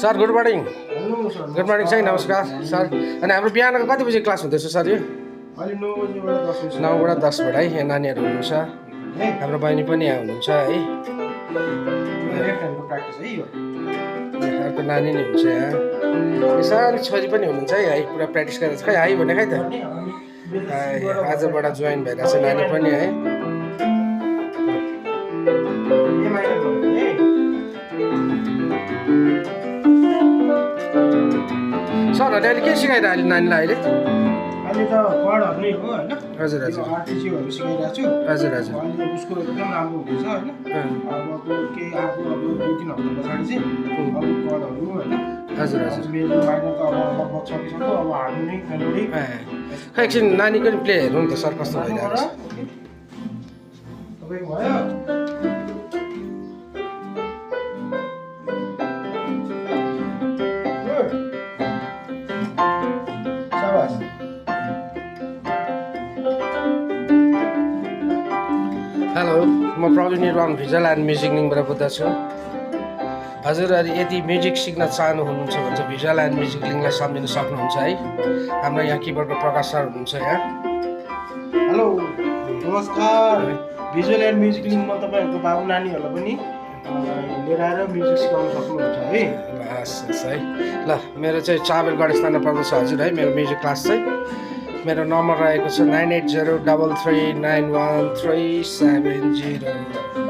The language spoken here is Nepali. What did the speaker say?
sir good morning hello sir good morning sir नमस्कार सर अनि हाम्रो बिहानको कति बजी क्लास हुँदैछ सर यो अहिले 9 बजेबाट 10 बजे 9बाट 10बाट है यहाँ नानीहरू हुनुहुन्छ हाम्रो बहिनी पनि यहाँ हुनुहुन्छ है लेफ्ट ह्यान्डको प्र्याक्टिस है यो अर्को नानी नै हुन्छ यहाँ यो सानो छोरी पनि हुनुहुन्छ है पुरा प्र्याक्टिस गरेर खै है भने खै त आजबाट जोइन भइरहेको छ नानी पनि है सरहरूले अहिले के सिकाइरहेको अहिले नानीलाई अहिले अहिले त वर्डहरू नै हो हैन हजुर हजुर आरटिसीहरू सिकाइरहेको छु हजुर हजुर अहिले उसको एकदम राम्रो हुँदैछ हैन अब के आएको अब 2-3 हप्ता पछाडि चाहिँ अब वर्डहरू हैन हजुर हजुर मेरो माइनर त अब लगभग सकिसक्यो अब हार्मोनिक मेलोडी खै एकछिन नानीको नि प्ले हेर्नु नि त सर कस्तो भइरहेको छ तपाईको भयो हेलो म प्रवीण निर्वाण भिजुअल एन्ड म्युजिक लिङ्कबाट बोल्दछु हजुरहरू यदि म्युजिक सिक्न चाहनुहुन्छ भने चाहिँ भिजुअल एन्ड म्युजिक लिङ्कलाई सम्झिन सक्नुहुन्छ है हाम्रो यहाँ किबोर्डको प्रकाश सर हुनुहुन्छ यहाँ हेलो नमस्कार भिजुअल एन्ड म्युजिक लिङ्कमा तपाईँहरूको बाबु नानीहरूलाई पनि लिएर आएर म्युजिक सिकाउन सक्नुहुन्छ है हस् है ल मेरो चाहिँ चाबेल गणेशथानमा पर्दछ हजुर है मेरो म्युजिक क्लास चाहिँ मेरो नम्बर रहेको छ 9803391370